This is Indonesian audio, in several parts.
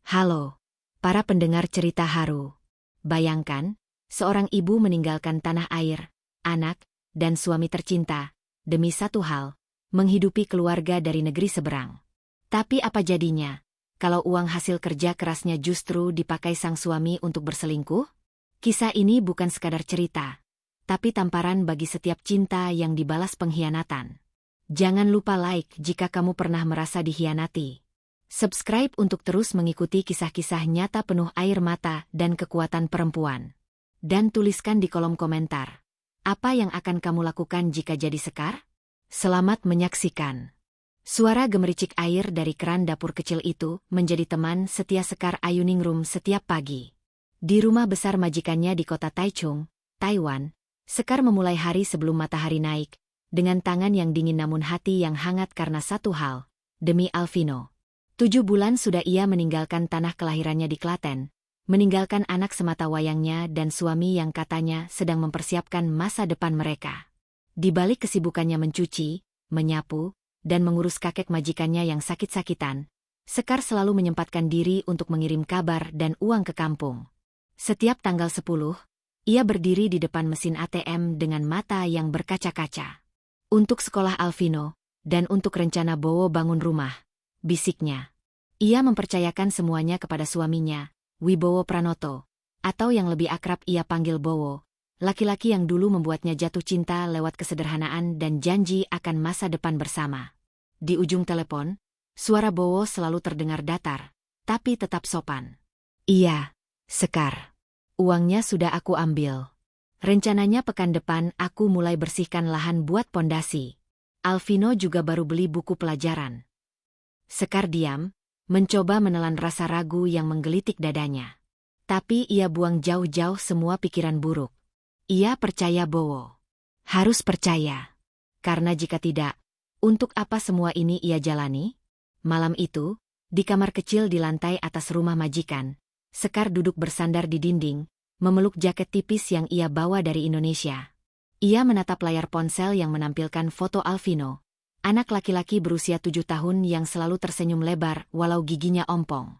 Halo, para pendengar cerita haru. Bayangkan, seorang ibu meninggalkan tanah air, anak, dan suami tercinta, demi satu hal, menghidupi keluarga dari negeri seberang. Tapi apa jadinya, kalau uang hasil kerja kerasnya justru dipakai sang suami untuk berselingkuh? Kisah ini bukan sekadar cerita, tapi tamparan bagi setiap cinta yang dibalas pengkhianatan. Jangan lupa like jika kamu pernah merasa dikhianati. Subscribe untuk terus mengikuti kisah-kisah nyata penuh air mata dan kekuatan perempuan. Dan tuliskan di kolom komentar, apa yang akan kamu lakukan jika jadi Sekar? Selamat menyaksikan. Suara gemericik air dari keran dapur kecil itu menjadi teman setia Sekar Ayuningrum setiap pagi. Di rumah besar majikannya di kota Taichung, Taiwan, Sekar memulai hari sebelum matahari naik, dengan tangan yang dingin namun hati yang hangat karena satu hal, demi Alvino. 7 bulan sudah ia meninggalkan tanah kelahirannya di Klaten, meninggalkan anak semata wayangnya dan suami yang katanya sedang mempersiapkan masa depan mereka. Di balik kesibukannya mencuci, menyapu, dan mengurus kakek majikannya yang sakit-sakitan, Sekar selalu menyempatkan diri untuk mengirim kabar dan uang ke kampung. Setiap tanggal 10, ia berdiri di depan mesin ATM dengan mata yang berkaca-kaca. Untuk sekolah Alvino, dan untuk rencana Bowo bangun rumah, bisiknya. Ia mempercayakan semuanya kepada suaminya, Wibowo Pranoto, atau yang lebih akrab ia panggil Bowo, laki-laki yang dulu membuatnya jatuh cinta lewat kesederhanaan dan janji akan masa depan bersama. Di ujung telepon, suara Bowo selalu terdengar datar, tapi tetap sopan. Iya, Sekar. Uangnya sudah aku ambil. Rencananya pekan depan aku mulai bersihkan lahan buat pondasi. Alvino juga baru beli buku pelajaran. Sekar diam, mencoba menelan rasa ragu yang menggelitik dadanya. Tapi ia buang jauh-jauh semua pikiran buruk. Ia percaya Bowo. Harus percaya. Karena jika tidak, untuk apa semua ini ia jalani? Malam itu, di kamar kecil di lantai atas rumah majikan, Sekar duduk bersandar di dinding, memeluk jaket tipis yang ia bawa dari Indonesia. Ia menatap layar ponsel yang menampilkan foto Alvino, anak laki-laki berusia 7 tahun yang selalu tersenyum lebar walau giginya ompong.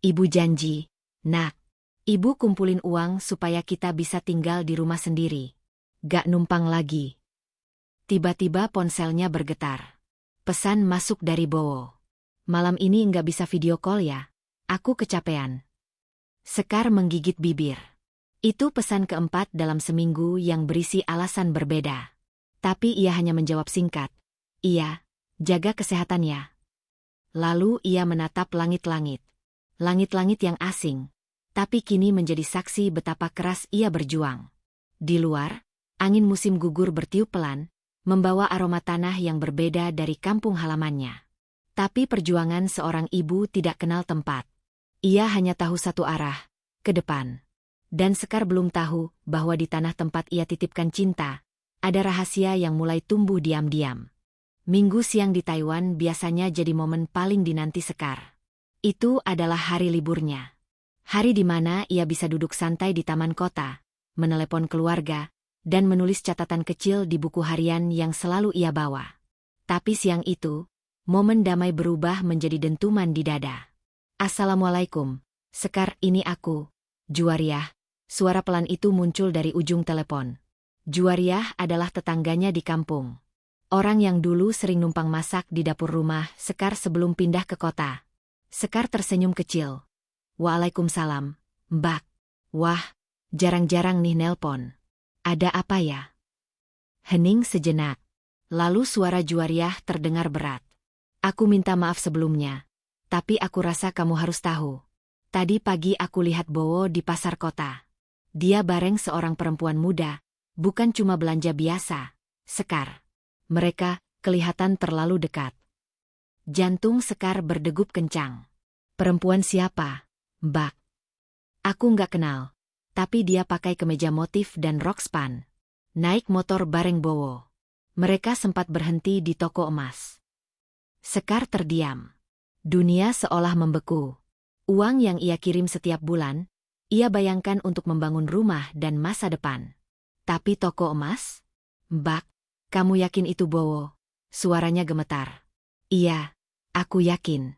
Ibu janji, nak, ibu kumpulin uang supaya kita bisa tinggal di rumah sendiri. Gak numpang lagi. Tiba-tiba ponselnya bergetar. Pesan masuk dari Bowo. Malam ini nggak bisa video call ya? Aku kecapean. Sekar menggigit bibir. Itu pesan keempat dalam seminggu yang berisi alasan berbeda. Tapi ia hanya menjawab singkat. Iya, jaga kesehatan ya. Lalu ia menatap langit-langit. Langit-langit yang asing, tapi kini menjadi saksi betapa keras ia berjuang. Di luar, angin musim gugur bertiup pelan, membawa aroma tanah yang berbeda dari kampung halamannya. Tapi perjuangan seorang ibu tidak kenal tempat. Ia hanya tahu satu arah, ke depan. Dan Sekar belum tahu bahwa di tanah tempat ia titipkan cinta, ada rahasia yang mulai tumbuh diam-diam. Minggu siang di Taiwan biasanya jadi momen paling dinanti Sekar. Itu adalah hari liburnya. Hari di mana ia bisa duduk santai di taman kota, menelepon keluarga, dan menulis catatan kecil di buku harian yang selalu ia bawa. Tapi siang itu, momen damai berubah menjadi dentuman di dada. Assalamualaikum, Sekar, ini aku, Juwariah. Suara pelan itu muncul dari ujung telepon. Juwariah adalah tetangganya di kampung. Orang yang dulu sering numpang masak di dapur rumah Sekar sebelum pindah ke kota. Sekar tersenyum kecil. Waalaikumsalam, Mbak. Wah, jarang-jarang nih nelpon. Ada apa ya? Hening sejenak. Lalu suara Juwariah terdengar berat. Aku minta maaf sebelumnya. Tapi aku rasa kamu harus tahu. Tadi pagi aku lihat Bowo di pasar kota. Dia bareng seorang perempuan muda, bukan cuma belanja biasa, Sekar. Mereka kelihatan terlalu dekat. Jantung Sekar berdegup kencang. Perempuan siapa, Mbak? Aku nggak kenal, tapi dia pakai kemeja motif dan rok span. Naik motor bareng Bowo. Mereka sempat berhenti di toko emas. Sekar terdiam. Dunia seolah membeku. Uang yang ia kirim setiap bulan, ia bayangkan untuk membangun rumah dan masa depan. Tapi toko emas? Mbak, kamu yakin itu Bowo? Suaranya gemetar. Iya, aku yakin.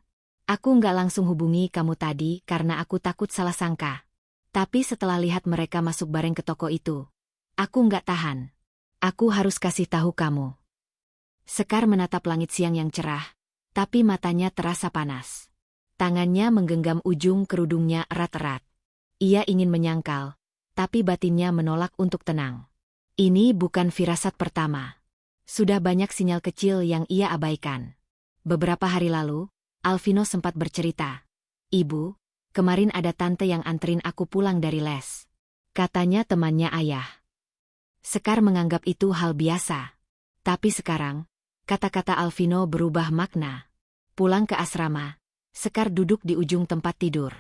Aku nggak langsung hubungi kamu tadi karena aku takut salah sangka. Tapi setelah lihat mereka masuk bareng ke toko itu, aku nggak tahan. Aku harus kasih tahu kamu. Sekar menatap langit siang yang cerah, tapi matanya terasa panas. Tangannya menggenggam ujung kerudungnya erat-erat. Ia ingin menyangkal, tapi batinnya menolak untuk tenang. Ini bukan firasat pertama. Sudah banyak sinyal kecil yang ia abaikan. Beberapa hari lalu, Alvino sempat bercerita. "Ibu, kemarin ada tante yang anterin aku pulang dari les. Katanya temannya ayah." Sekar menganggap itu hal biasa. Tapi sekarang, kata-kata Alvino berubah makna. Pulang ke asrama, Sekar duduk di ujung tempat tidur.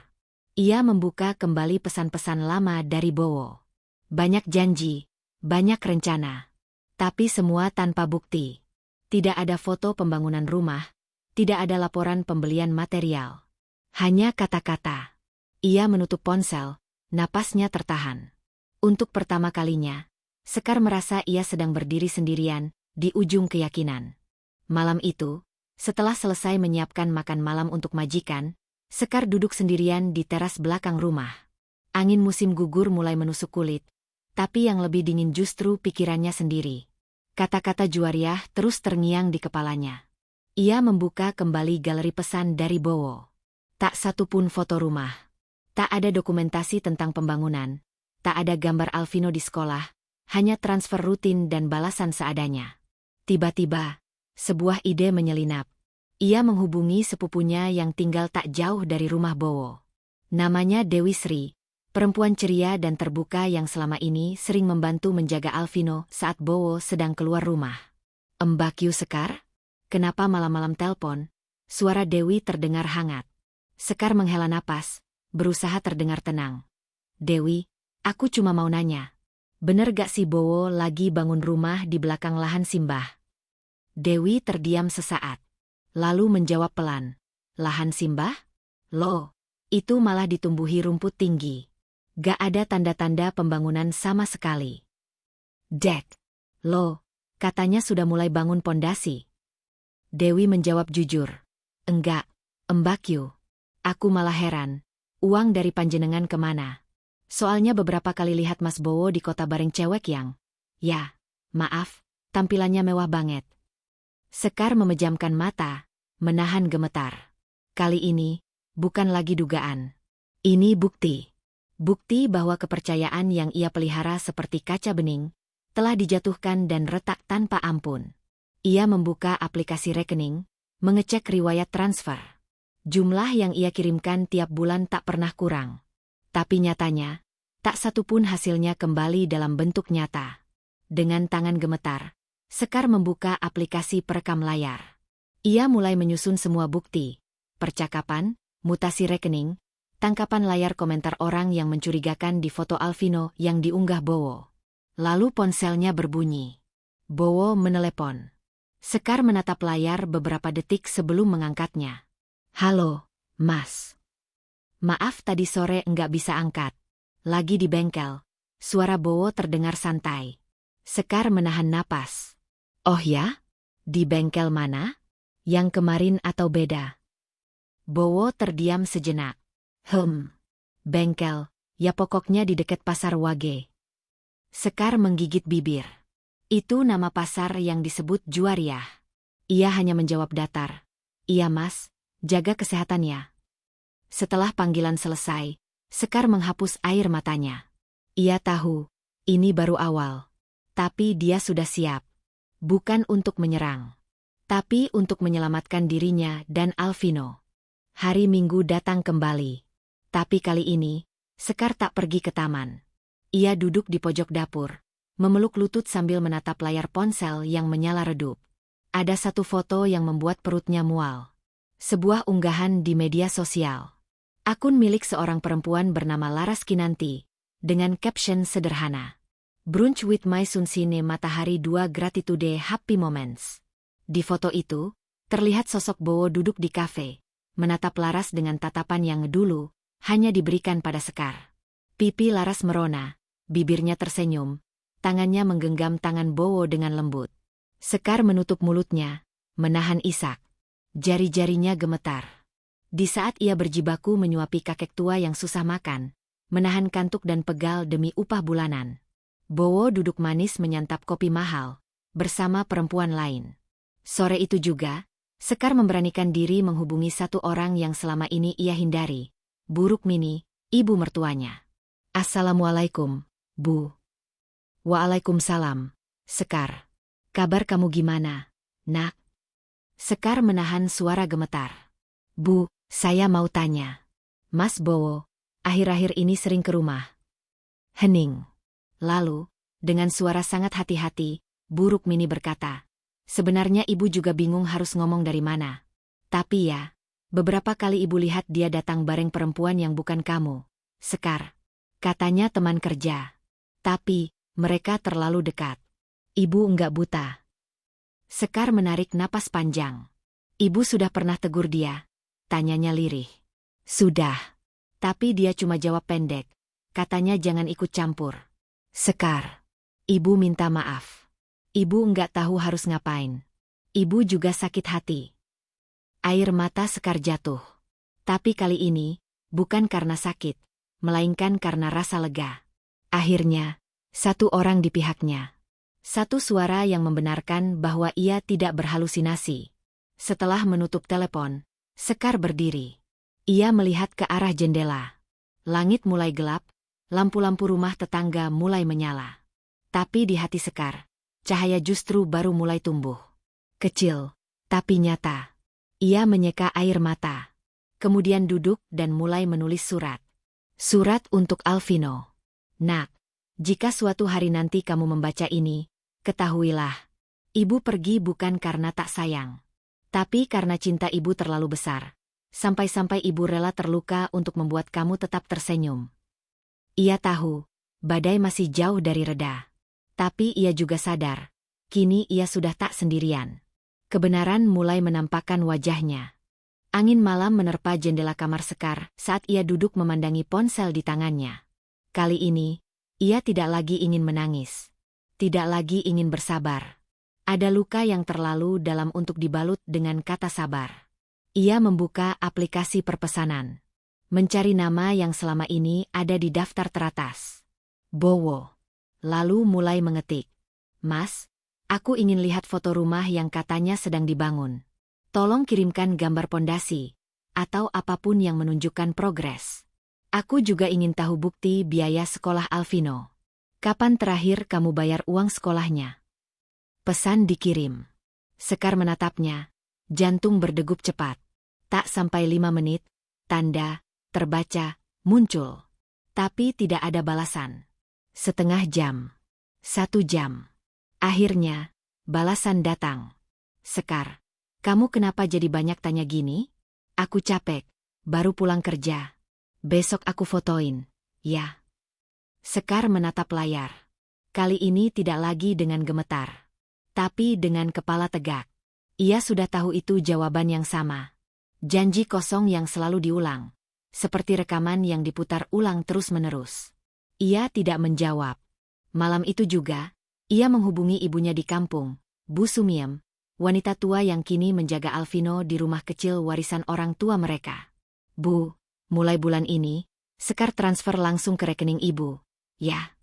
Ia membuka kembali pesan-pesan lama dari Bowo. Banyak janji, banyak rencana. Tapi semua tanpa bukti. Tidak ada foto pembangunan rumah, tidak ada laporan pembelian material. Hanya kata-kata. Ia menutup ponsel, napasnya tertahan. Untuk pertama kalinya, Sekar merasa ia sedang berdiri sendirian, di ujung keyakinan. Malam itu, setelah selesai menyiapkan makan malam untuk majikan, Sekar duduk sendirian di teras belakang rumah. Angin musim gugur mulai menusuk kulit, tapi yang lebih dingin justru pikirannya sendiri. Kata-kata Juwariah terus terngiang di kepalanya. Ia membuka kembali galeri pesan dari Bowo. Tak satu pun foto rumah. Tak ada dokumentasi tentang pembangunan. Tak ada gambar Alvino di sekolah. Hanya transfer rutin dan balasan seadanya. Tiba-tiba, sebuah ide menyelinap. Ia menghubungi sepupunya yang tinggal tak jauh dari rumah Bowo. Namanya Dewi Sri, perempuan ceria dan terbuka yang selama ini sering membantu menjaga Alvino saat Bowo sedang keluar rumah. "Mbak Yu Sekar? Kenapa malam-malam telpon?" Suara Dewi terdengar hangat. Sekar menghela napas, berusaha terdengar tenang. "Dewi, aku cuma mau nanya. Bener gak si Bowo lagi bangun rumah di belakang lahan Simbah?" Dewi terdiam sesaat. Lalu menjawab pelan. "Lahan Simbah? Loh, itu malah ditumbuhi rumput tinggi. Gak ada tanda-tanda pembangunan sama sekali." "Dek, loh, katanya sudah mulai bangun pondasi." Dewi menjawab jujur. "Enggak, Mbak Yu. Aku malah heran. Uang dari panjenengan kemana? Soalnya beberapa kali lihat Mas Bowo di kota bareng cewek yang... Ya, maaf, tampilannya mewah banget." Sekar memejamkan mata, menahan gemetar. Kali ini, bukan lagi dugaan. Ini bukti. Bukti bahwa kepercayaan yang ia pelihara seperti kaca bening, telah dijatuhkan dan retak tanpa ampun. Ia membuka aplikasi rekening, mengecek riwayat transfer. Jumlah yang ia kirimkan tiap bulan tak pernah kurang. Tapi nyatanya, tak satu pun hasilnya kembali dalam bentuk nyata. Dengan tangan gemetar, Sekar membuka aplikasi perekam layar. Ia mulai menyusun semua bukti, percakapan, mutasi rekening, tangkapan layar komentar orang yang mencurigakan di foto Alvino yang diunggah Bowo. Lalu ponselnya berbunyi. Bowo menelepon. Sekar menatap layar beberapa detik sebelum mengangkatnya. "Halo, Mas. Maaf tadi sore enggak bisa angkat. Lagi di bengkel." Suara Bowo terdengar santai. Sekar menahan napas. "Oh ya? Di bengkel mana? Yang kemarin atau beda?" Bowo terdiam sejenak. Bengkel, ya pokoknya di dekat pasar Wage." Sekar menggigit bibir. Itu nama pasar yang disebut Juwariah. Ia hanya menjawab datar. "Iya Mas, jaga kesehatan ya." Setelah panggilan selesai, Sekar menghapus air matanya. Ia tahu, ini baru awal. Tapi dia sudah siap. Bukan untuk menyerang, tapi untuk menyelamatkan dirinya dan Alvino. Hari Minggu datang kembali. Tapi kali ini, Sekar tak pergi ke taman. Ia duduk di pojok dapur, memeluk lutut sambil menatap layar ponsel yang menyala redup. Ada satu foto yang membuat perutnya mual. Sebuah unggahan di media sosial. Akun milik seorang perempuan bernama Laras Kinanti, dengan caption sederhana. "Brunch with my Sunsine Matahari 2 Gratitude Happy Moments." Di foto itu, terlihat sosok Bowo duduk di kafe, menatap Laras dengan tatapan yang dulu hanya diberikan pada Sekar. Pipi Laras merona, bibirnya tersenyum, tangannya menggenggam tangan Bowo dengan lembut. Sekar menutup mulutnya, menahan isak. Jari-jarinya gemetar. Di saat ia berjibaku menyuapi kakek tua yang susah makan, menahan kantuk dan pegal demi upah bulanan, Bowo duduk manis menyantap kopi mahal bersama perempuan lain. Sore itu juga, Sekar memberanikan diri menghubungi satu orang yang selama ini ia hindari, Bu Rukmini, ibu mertuanya. "Assalamualaikum, Bu." "Waalaikumsalam, Sekar. Kabar kamu gimana, Nak?" Sekar menahan suara gemetar. "Bu, saya mau tanya. Mas Bowo, akhir-akhir ini sering ke rumah?" Hening. Lalu, dengan suara sangat hati-hati, Bu Rukmini berkata, "Sebenarnya ibu juga bingung harus ngomong dari mana. Tapi ya, beberapa kali ibu lihat dia datang bareng perempuan yang bukan kamu, Sekar. Katanya teman kerja. Tapi, mereka terlalu dekat. Ibu enggak buta." Sekar menarik napas panjang. "Ibu sudah pernah tegur dia?" tanyanya lirih. "Sudah. Tapi dia cuma jawab pendek. Katanya jangan ikut campur." "Sekar, ibu minta maaf. Ibu enggak tahu harus ngapain. Ibu juga sakit hati." Air mata Sekar jatuh. Tapi kali ini, bukan karena sakit, melainkan karena rasa lega. Akhirnya, satu orang di pihaknya. Satu suara yang membenarkan bahwa ia tidak berhalusinasi. Setelah menutup telepon, Sekar berdiri. Ia melihat ke arah jendela. Langit mulai gelap, lampu-lampu rumah tetangga mulai menyala. Tapi di hati Sekar, cahaya justru baru mulai tumbuh. Kecil, tapi nyata. Ia menyeka air mata. Kemudian duduk dan mulai menulis surat. Surat untuk Alvino. "Nak, jika suatu hari nanti kamu membaca ini, ketahuilah, ibu pergi bukan karena tak sayang. Tapi karena cinta ibu terlalu besar. Sampai-sampai ibu rela terluka untuk membuat kamu tetap tersenyum." Ia tahu, badai masih jauh dari reda. Tapi ia juga sadar, kini ia sudah tak sendirian. Kebenaran mulai menampakkan wajahnya. Angin malam menerpa jendela kamar Sekar saat ia duduk memandangi ponsel di tangannya. Kali ini, ia tidak lagi ingin menangis. Tidak lagi ingin bersabar. Ada luka yang terlalu dalam untuk dibalut dengan kata sabar. Ia membuka aplikasi perpesanan. Mencari nama yang selama ini ada di daftar teratas. Bowo. Lalu mulai mengetik. "Mas, aku ingin lihat foto rumah yang katanya sedang dibangun. Tolong kirimkan gambar pondasi, atau apapun yang menunjukkan progres. Aku juga ingin tahu bukti biaya sekolah Alvino. Kapan terakhir kamu bayar uang sekolahnya?" Pesan dikirim. Sekar menatapnya, jantung berdegup cepat. Tak sampai 5 menit, tanda terbaca muncul. Tapi tidak ada balasan. Setengah jam. 1 jam. Akhirnya, balasan datang. "Sekar, kamu kenapa jadi banyak tanya gini? Aku capek, baru pulang kerja. Besok aku fotoin, ya." Sekar menatap layar. Kali ini tidak lagi dengan gemetar, tapi dengan kepala tegak. Ia sudah tahu itu jawaban yang sama. Janji kosong yang selalu diulang. Seperti rekaman yang diputar ulang terus-menerus. Ia tidak menjawab. Malam itu juga, ia menghubungi ibunya di kampung, Bu Sumiem, wanita tua yang kini menjaga Alvino di rumah kecil warisan orang tua mereka. "Bu, mulai bulan ini, Sekar transfer langsung ke rekening ibu. Ya,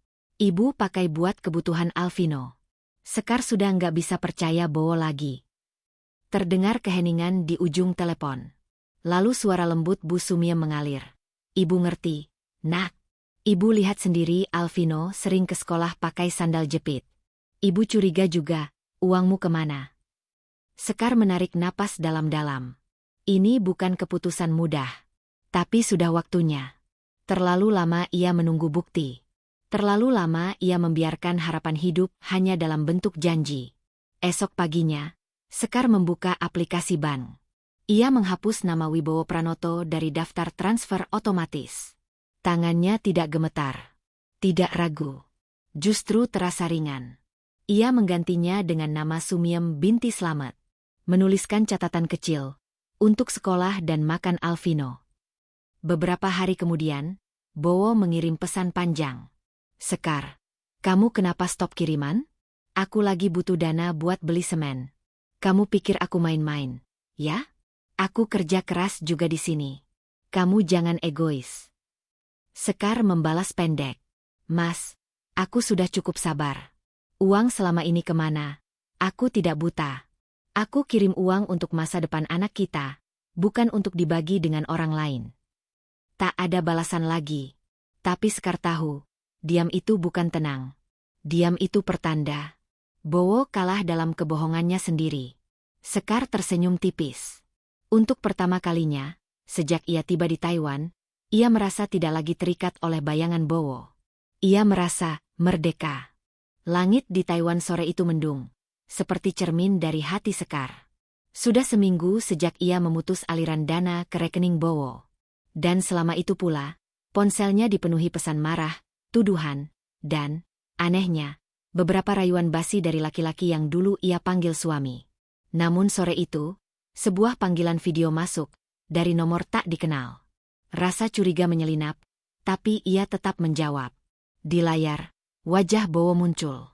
ibu pakai buat kebutuhan Alvino." Sekar sudah nggak bisa percaya Bowo lagi. Terdengar keheningan di ujung telepon. Lalu suara lembut Bu Sumiem mengalir. "Ibu ngerti, Nak. Ibu lihat sendiri Alvino sering ke sekolah pakai sandal jepit. Ibu curiga juga, uangmu kemana?" Sekar menarik napas dalam-dalam. Ini bukan keputusan mudah. Tapi sudah waktunya. Terlalu lama ia menunggu bukti. Terlalu lama ia membiarkan harapan hidup hanya dalam bentuk janji. Esok paginya, Sekar membuka aplikasi bank. Ia menghapus nama Wibowo Pranoto dari daftar transfer otomatis. Tangannya tidak gemetar. Tidak ragu. Justru terasa ringan. Ia menggantinya dengan nama Sumiem binti Slamet. Menuliskan catatan kecil. Untuk sekolah dan makan Alvino. Beberapa hari kemudian, Bowo mengirim pesan panjang. "Sekar, kamu kenapa stop kiriman? Aku lagi butuh dana buat beli semen. Kamu pikir aku main-main, ya? Aku kerja keras juga di sini. Kamu jangan egois. Sekar membalas pendek. Mas, aku sudah cukup sabar. Uang selama ini kemana? Aku tidak buta. Aku kirim uang untuk masa depan anak kita, bukan untuk dibagi dengan orang lain. Tak ada balasan lagi. Tapi Sekar tahu, diam itu bukan tenang. Diam itu pertanda. Bowo kalah dalam kebohongannya sendiri. Sekar tersenyum tipis. Untuk pertama kalinya, sejak ia tiba di Taiwan, ia merasa tidak lagi terikat oleh bayangan Bowo. Ia merasa merdeka. Langit di Taiwan sore itu mendung, seperti cermin dari hati Sekar. Sudah seminggu sejak ia memutus aliran dana ke rekening Bowo. Dan selama itu pula, ponselnya dipenuhi pesan marah, tuduhan, dan, anehnya, beberapa rayuan basi dari laki-laki yang dulu ia panggil suami. Namun sore itu, sebuah panggilan video masuk, dari nomor tak dikenal. Rasa curiga menyelinap, tapi ia tetap menjawab. Di layar, wajah Bowo muncul.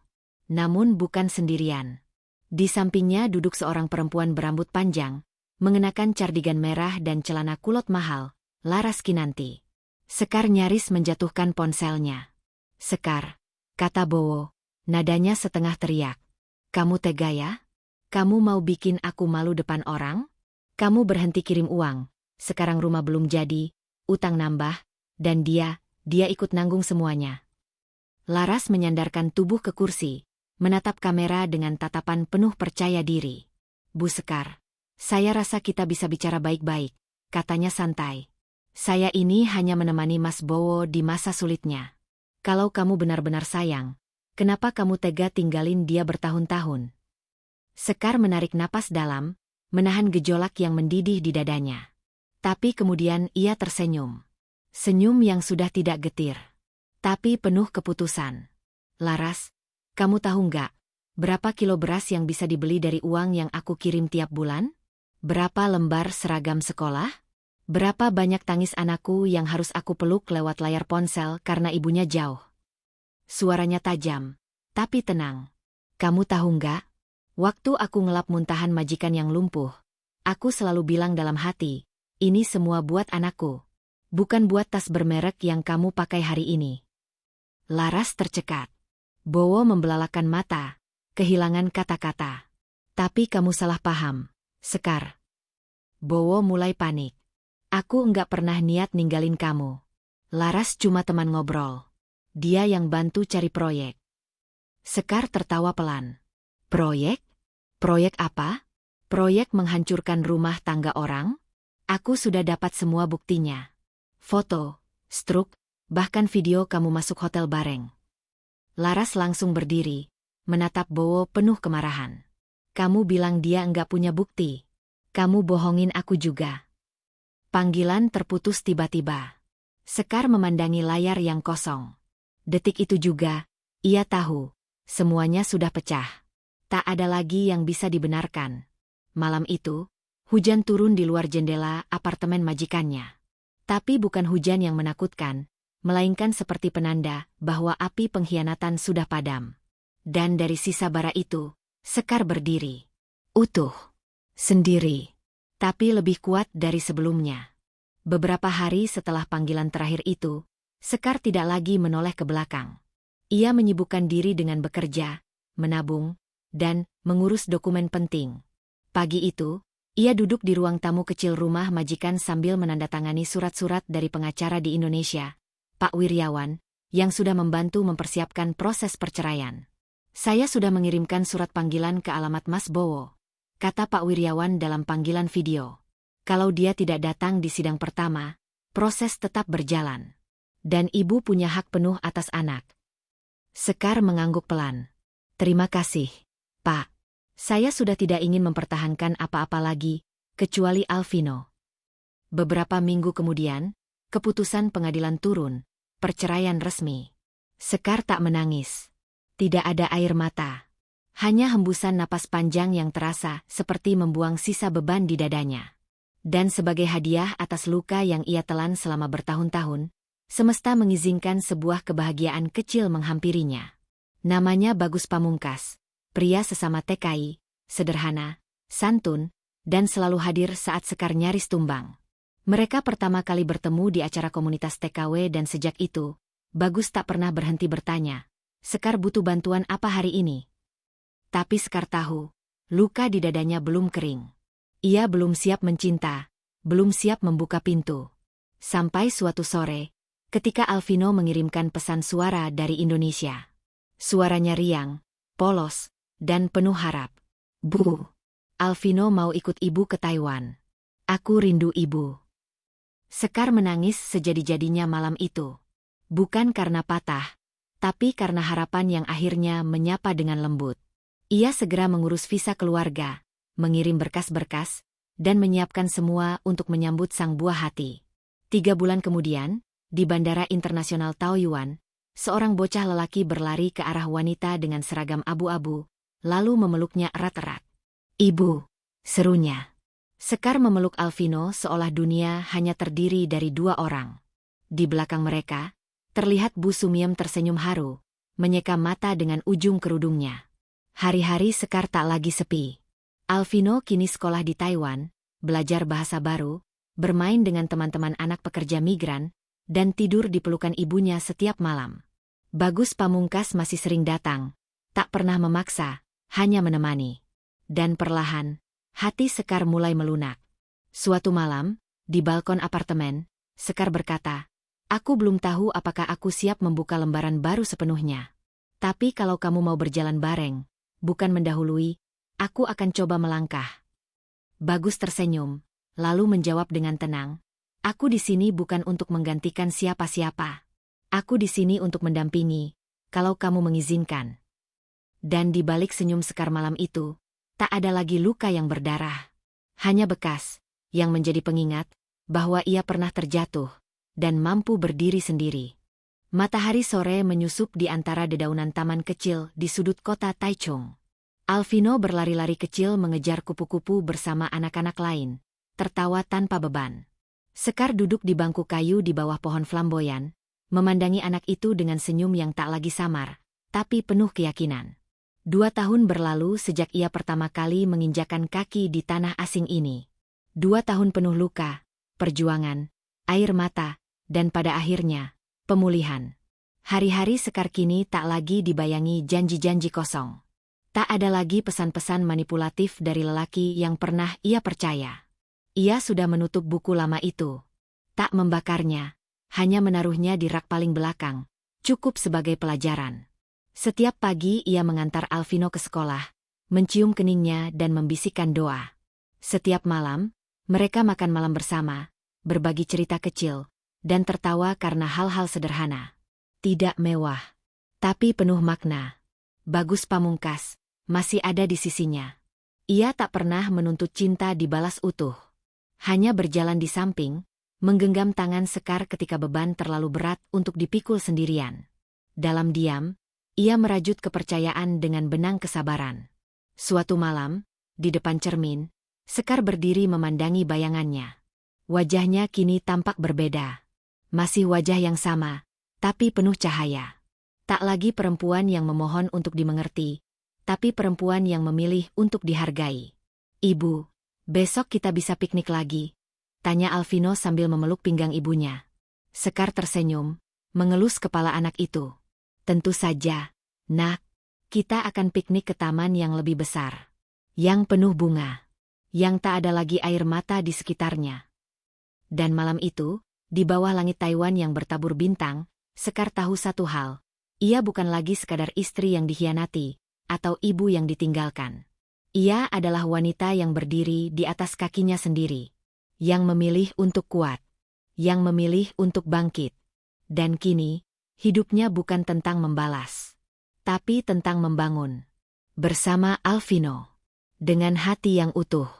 Namun bukan sendirian. Di sampingnya duduk seorang perempuan berambut panjang, mengenakan cardigan merah dan celana kulot mahal, Laras Kinanti. Sekar nyaris menjatuhkan ponselnya. Sekar, kata Bowo, nadanya setengah teriak. Kamu tega ya? Kamu mau bikin aku malu depan orang? Kamu berhenti kirim uang, sekarang rumah belum jadi, utang nambah, dan dia ikut nanggung semuanya. Laras menyandarkan tubuh ke kursi, menatap kamera dengan tatapan penuh percaya diri. Bu Sekar, saya rasa kita bisa bicara baik-baik, katanya santai. Saya ini hanya menemani Mas Bowo di masa sulitnya. Kalau kamu benar-benar sayang, kenapa kamu tega tinggalin dia bertahun-tahun? Sekar menarik napas dalam, menahan gejolak yang mendidih di dadanya. Tapi kemudian ia tersenyum. Senyum yang sudah tidak getir, tapi penuh keputusan. Laras, kamu tahu nggak, berapa kilo beras yang bisa dibeli dari uang yang aku kirim tiap bulan? Berapa lembar seragam sekolah? Berapa banyak tangis anakku yang harus aku peluk lewat layar ponsel karena ibunya jauh? Suaranya tajam, tapi tenang. Kamu tahu nggak? Waktu aku ngelap muntahan majikan yang lumpuh, aku selalu bilang dalam hati, ini semua buat anakku. Bukan buat tas bermerek yang kamu pakai hari ini. Laras tercekat. Bowo membelalakan mata, kehilangan kata-kata. Tapi kamu salah paham, Sekar. Bowo mulai panik. Aku enggak pernah niat ninggalin kamu. Laras cuma teman ngobrol. Dia yang bantu cari proyek. Sekar tertawa pelan. Proyek? Proyek apa? Proyek menghancurkan rumah tangga orang? Aku sudah dapat semua buktinya. Foto, struk, bahkan video kamu masuk hotel bareng. Laras langsung berdiri, menatap Bowo penuh kemarahan. Kamu bilang dia enggak punya bukti. Kamu bohongin aku juga. Panggilan terputus tiba-tiba. Sekar memandangi layar yang kosong. Detik itu juga, ia tahu, semuanya sudah pecah. Tak ada lagi yang bisa dibenarkan. Malam itu, hujan turun di luar jendela apartemen majikannya. Tapi bukan hujan yang menakutkan, melainkan seperti penanda bahwa api pengkhianatan sudah padam. Dan dari sisa bara itu, Sekar berdiri. Utuh. Sendiri. Tapi lebih kuat dari sebelumnya. Beberapa hari setelah panggilan terakhir itu, Sekar tidak lagi menoleh ke belakang. Ia menyibukkan diri dengan bekerja, menabung, dan mengurus dokumen penting. Pagi itu, ia duduk di ruang tamu kecil rumah majikan sambil menandatangani surat-surat dari pengacara di Indonesia, Pak Wiryawan, yang sudah membantu mempersiapkan proses perceraian. Saya sudah mengirimkan surat panggilan ke alamat Mas Bowo, kata Pak Wiryawan dalam panggilan video. Kalau dia tidak datang di sidang pertama, proses tetap berjalan. Dan ibu punya hak penuh atas anak. Sekar mengangguk pelan. Terima kasih, Pak. Saya sudah tidak ingin mempertahankan apa-apa lagi, kecuali Alvino. Beberapa minggu kemudian, keputusan pengadilan turun, perceraian resmi. Sekar tak menangis. Tidak ada air mata. Hanya hembusan napas panjang yang terasa seperti membuang sisa beban di dadanya. Dan sebagai hadiah atas luka yang ia telan selama bertahun-tahun, semesta mengizinkan sebuah kebahagiaan kecil menghampirinya. Namanya Bagus Pamungkas, pria sesama TKI, sederhana, santun, dan selalu hadir saat Sekar nyaris tumbang. Mereka pertama kali bertemu di acara komunitas TKW dan sejak itu, Bagus tak pernah berhenti bertanya, "Sekar butuh bantuan apa hari ini?" Tapi Sekar tahu, luka di dadanya belum kering. Ia belum siap mencinta, belum siap membuka pintu. Sampai suatu sore, ketika Alvino mengirimkan pesan suara dari Indonesia. Suaranya riang, polos, dan penuh harap. "Bu, Alvino mau ikut ibu ke Taiwan. Aku rindu ibu." Sekar menangis sejadi-jadinya malam itu. Bukan karena patah, tapi karena harapan yang akhirnya menyapa dengan lembut. Ia segera mengurus visa keluarga, mengirim berkas-berkas, dan menyiapkan semua untuk menyambut sang buah hati. 3 bulan kemudian, di Bandara Internasional Taoyuan, seorang bocah lelaki berlari ke arah wanita dengan seragam abu-abu, lalu memeluknya erat-erat. "Ibu," serunya. Sekar memeluk Alvino seolah dunia hanya terdiri dari 2 orang. Di belakang mereka, terlihat Bu Sumiem tersenyum haru, menyeka mata dengan ujung kerudungnya. Hari-hari Sekar tak lagi sepi. Alvino kini sekolah di Taiwan, belajar bahasa baru, bermain dengan teman-teman anak pekerja migran, dan tidur di pelukan ibunya setiap malam. Bagus Pamungkas masih sering datang, tak pernah memaksa, hanya menemani. Dan perlahan, hati Sekar mulai melunak. Suatu malam, di balkon apartemen, Sekar berkata, "Aku belum tahu apakah aku siap membuka lembaran baru sepenuhnya. Tapi kalau kamu mau berjalan bareng, bukan mendahului, aku akan coba melangkah." Bagus tersenyum, lalu menjawab dengan tenang, "Aku di sini bukan untuk menggantikan siapa-siapa. Aku di sini untuk mendampingi, kalau kamu mengizinkan." Dan di balik senyum Sekar malam itu, tak ada lagi luka yang berdarah. Hanya bekas, yang menjadi pengingat, bahwa ia pernah terjatuh, dan mampu berdiri sendiri. Matahari sore menyusup di antara dedaunan taman kecil di sudut kota Taichung. Alvino berlari-lari kecil mengejar kupu-kupu bersama anak-anak lain, tertawa tanpa beban. Sekar duduk di bangku kayu di bawah pohon flamboyan, memandangi anak itu dengan senyum yang tak lagi samar, tapi penuh keyakinan. 2 tahun berlalu sejak ia pertama kali menginjakan kaki di tanah asing ini. 2 tahun penuh luka, perjuangan, air mata, dan pada akhirnya, pemulihan. Hari-hari Sekar kini tak lagi dibayangi janji-janji kosong. Tak ada lagi pesan-pesan manipulatif dari lelaki yang pernah ia percaya. Ia sudah menutup buku lama itu. Tak membakarnya, hanya menaruhnya di rak paling belakang, cukup sebagai pelajaran. Setiap pagi ia mengantar Alvino ke sekolah, mencium keningnya dan membisikkan doa. Setiap malam, mereka makan malam bersama, berbagi cerita kecil, dan tertawa karena hal-hal sederhana. Tidak mewah, tapi penuh makna. Bagus Pamungkas masih ada di sisinya. Ia tak pernah menuntut cinta dibalas utuh. Hanya berjalan di samping, menggenggam tangan Sekar ketika beban terlalu berat untuk dipikul sendirian. Dalam diam, ia merajut kepercayaan dengan benang kesabaran. Suatu malam, di depan cermin, Sekar berdiri memandangi bayangannya. Wajahnya kini tampak berbeda. Masih wajah yang sama, tapi penuh cahaya. Tak lagi perempuan yang memohon untuk dimengerti, tapi perempuan yang memilih untuk dihargai. "Ibu, besok kita bisa piknik lagi?" tanya Alvino sambil memeluk pinggang ibunya. Sekar tersenyum, mengelus kepala anak itu. "Tentu saja, Nak. Kita akan piknik ke taman yang lebih besar. Yang penuh bunga. Yang tak ada lagi air mata di sekitarnya." Dan malam itu, di bawah langit Taiwan yang bertabur bintang, Sekar tahu satu hal. Ia bukan lagi sekadar istri yang dikhianati, atau ibu yang ditinggalkan. Ia adalah wanita yang berdiri di atas kakinya sendiri. Yang memilih untuk kuat. Yang memilih untuk bangkit. Dan kini, hidupnya bukan tentang membalas, tapi tentang membangun. Bersama Alvino. Dengan hati yang utuh.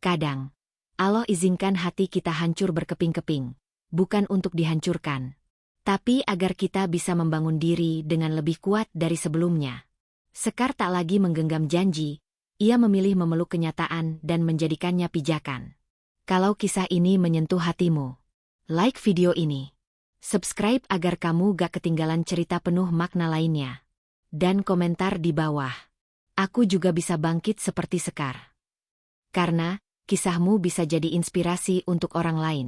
Kadang, Allah izinkan hati kita hancur berkeping-keping, bukan untuk dihancurkan, tapi agar kita bisa membangun diri dengan lebih kuat dari sebelumnya. Sekar tak lagi menggenggam janji, ia memilih memeluk kenyataan dan menjadikannya pijakan. Kalau kisah ini menyentuh hatimu, like video ini. Subscribe agar kamu gak ketinggalan cerita penuh makna lainnya. Dan komentar di bawah. Aku juga bisa bangkit seperti Sekar. Karena, kisahmu bisa jadi inspirasi untuk orang lain.